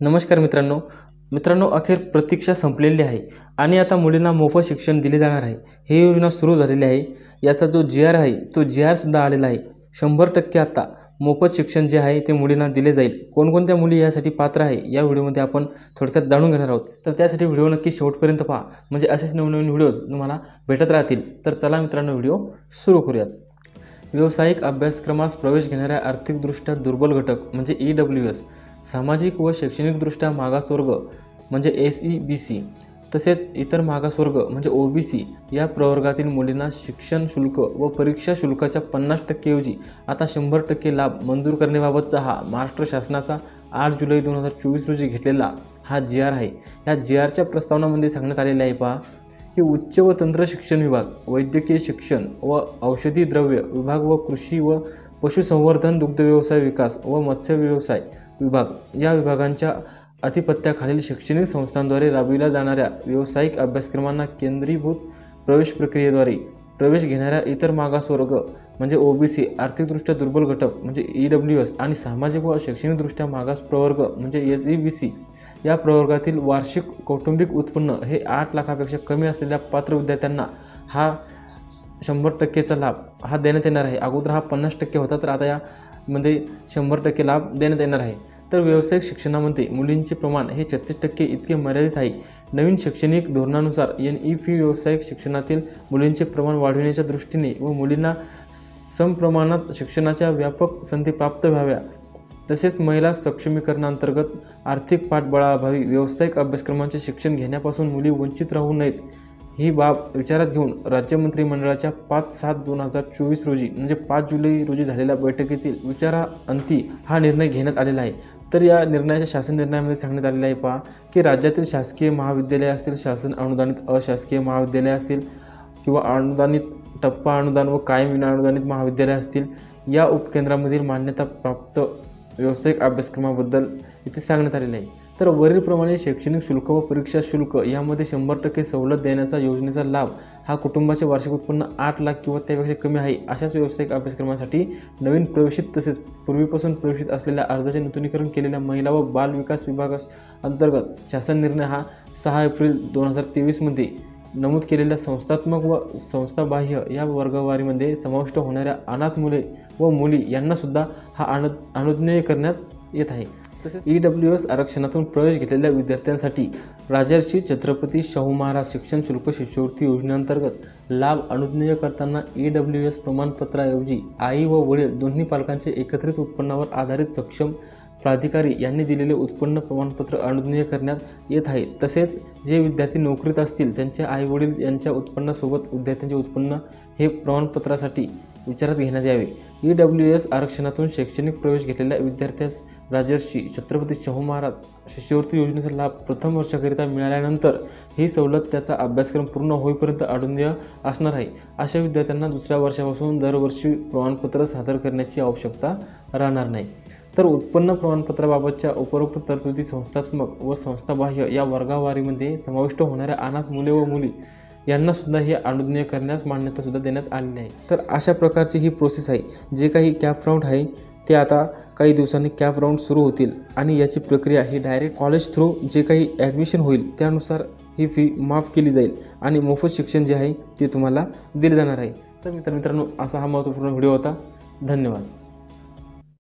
नमस्कार मित्रांनो, अखेर प्रतीक्षा संपलेली आहे आणि आता मुलींना मोफत शिक्षण दिले जाणार आहे। ही योजना सुरू झालेली आहे। याचा जो जी.आर. आहे तो जी.आर. सुद्धा आलेला आहे। 100% आता मोफत शिक्षण जे आहे ते मुलींना दिले जाईल। कोणकोणत्या मुली यासाठी पात्र आहे या व्हिडिओमध्ये आपण थोडक्यात जाणून घेणार आहोत। तर त्यासाठी व्हिडिओ नक्की शेवटपर्यंत पहा, म्हणजे असेच नवनवीन व्हिडिओज तुम्हाला भेटत राहतील। तर चला मित्रांनो, व्हिडिओ सुरू करूयात। व्यावसायिक अभ्यासक्रमास प्रवेश घेणाऱ्या आर्थिकदृष्ट्या दुर्बल घटक म्हणजे EWS, सामाजिक व शैक्षणिकदृष्ट्या मागासवर्ग म्हणजे SEBC, तसेच इतर मागासवर्ग म्हणजे OBC या प्रवर्गातील मुलींना शिक्षण शुल्क व परीक्षा शुल्काच्या 50% ऐवजी आता 100% लाभ मंजूर करण्याबाबतचा हा महाराष्ट्र शासनाचा 8 जुलै 2024 रोजी घेतलेला हा जी.आर. आहे। या जी.आरच्या प्रस्तावनामध्ये सांगण्यात आलेले आहे पहा की उच्च व तंत्र शिक्षण विभाग, वैद्यकीय शिक्षण व औषधी द्रव्य विभाग व कृषी व पशुसंवर्धन, दुग्ध व्यवसाय विकास व मत्स्य व्यवसाय विभाग या विभागांच्या अधिपत्याखालील शैक्षणिक संस्थांद्वारे राबविल्या जाणाऱ्या व्यावसायिक अभ्यासक्रमांना केंद्रीभूत प्रवेश प्रक्रियेद्वारे प्रवेश घेणाऱ्या इतर मागासवर्ग म्हणजे OBC, आर्थिकदृष्ट्या दुर्बल घटक म्हणजे EWS आणि सामाजिक व शैक्षणिकदृष्ट्या मागास प्रवर्ग म्हणजे SEBC या प्रवर्गातील वार्षिक कौटुंबिक उत्पन्न हे 8 लाखापेक्षा कमी असलेल्या पात्र विद्यार्थ्यांना हा 100%चा लाभ हा देण्यात येणार आहे। अगोदर हा 50% होता, तर आता यामध्ये 100% लाभ देण्यात येणार आहे। तर व्यावसायिक शिक्षणामध्ये मुलींचे प्रमाण हे 36% इतके मर्यादित आहे। नवीन शैक्षणिक धोरणानुसार NEP व्यावसायिक शिक्षणातील मुलींचे प्रमाण वाढविण्याच्या दृष्टीने व मुलींना समप्रमाणात शिक्षणाच्या व्यापक संधी प्राप्त व्हाव्या, तसेच महिला सक्षमीकरणांतर्गत आर्थिक पाठबळाअभावी व्यावसायिक अभ्यासक्रमांचे शिक्षण घेण्यापासून मुली वंचित राहू नयेत, ही बाब विचारात घेऊन राज्य मंत्रिमंडळाच्या 5/7/2024 रोजी म्हणजे 5 जुलै रोजी झालेल्या बैठकीतील विचाराअंती हा निर्णय घेण्यात आलेला आहे। तर या निर्णयाच्या शासन निर्णयामध्ये सांगण्यात आलेले आहे पहा की राज्यातील शासकीय महाविद्यालय असतील, शासन अनुदानित अशासकीय महाविद्यालय असतील किंवा अनुदानित टप्पा अनुदान व कायम विनाअनुदानित महाविद्यालय असतील, या उपकेंद्रामधील मान्यता प्राप्त व्यावसायिक अभ्यासक्रमाबद्दल इथे सांगण्यात आलेले आहे। तर वरीलप्रमाणे शैक्षणिक शुल्क व परीक्षा शुल्क यामध्ये 100% सवलत देण्याचा योजनेचा लाभ हा कुटुंबाचे वार्षिक उत्पन्न 8 लाख किंवा त्यापेक्षा कमी आहे अशाच व्यावसायिक अभ्यासक्रमासाठी नवीन प्रवेशित तसेच पूर्वीपासून प्रवेशित असलेल्या अर्जाचे नूतनीकरण केलेल्या महिला व बाल विकास विभागाअंतर्गत शासन निर्णय हा 6 एप्रिल 2023 मध्ये नमूद केलेल्या संस्थात्मक व संस्थाबाह्य या वर्गवारीमध्ये समाविष्ट होणाऱ्या अनाथ मुले व मुली यांना सुद्धा हा अनुज्ञेय करण्यात येत आहे। तसेच EWS आरक्षणातून प्रवेश घेतलेल्या विद्यार्थ्यांसाठी राजर्षी छत्रपती शाहू महाराज शिक्षण शुल्क शिष्यवृत्ती योजनेअंतर्गत लाभ अनुज्ञेय करताना EWS प्रमाणपत्राऐवजी आई व वडील दोन्ही पालकांचे एकत्रित उत्पन्नावर आधारित सक्षम प्राधिकारी यांनी दिलेले उत्पन्न प्रमाणपत्र अनुज्ञेय करण्यात येत आहे। तसेच जे विद्यार्थी नोकरीत असतील त्यांचे आई वडील यांच्या उत्पन्नासोबत विद्यार्थ्यांचे उत्पन्न हे प्रमाणपत्रासाठी विचारात घेण्यात यावे। EWS आरक्षणातून शैक्षणिक प्रवेश घेतलेल्या विद्यार्थ्यास राजर्षी छत्रपती शाहू महाराज शिष्यवृत्ती योजनेचा लाभ प्रथम वर्षाकरिता मिळाल्यानंतर ही सवलत त्याचा अभ्यासक्रम पूर्ण होईपर्यंत अनुज्ञेय असणार आहे। अशा विद्यार्थ्यांना दुसऱ्या वर्षापासून दरवर्षी प्रमाणपत्र सादर करण्याची आवश्यकता राहणार नाही। तर उत्पन्न प्रमाणपत्राबाबतच्या उपरोक्त तरतुदी संस्थात्मक व संस्थाबाह्य या वर्गावारीमध्ये समाविष्ट होणाऱ्या अनाथ मुले व मुली यांना सुद्धा हे अनुज्ञेय करण्यास मान्यता सुद्धा देण्यात आलेली आहे। तर अशा प्रकारची ही प्रोसेस आहे। जे काही कॅप राऊंड आहे ते आता काही दिवसांनी कॅप राऊंड सुरू होतील आणि याची प्रक्रिया ही डायरेक्ट कॉलेज थ्रू जे काही ॲडमिशन होईल त्यानुसार ही फी माफ केली जाईल आणि मोफत शिक्षण जे आहे ते तुम्हाला दिले जाणार आहे। तर मित्रांनो, असा हा महत्त्वपूर्ण व्हिडिओ होता। धन्यवाद।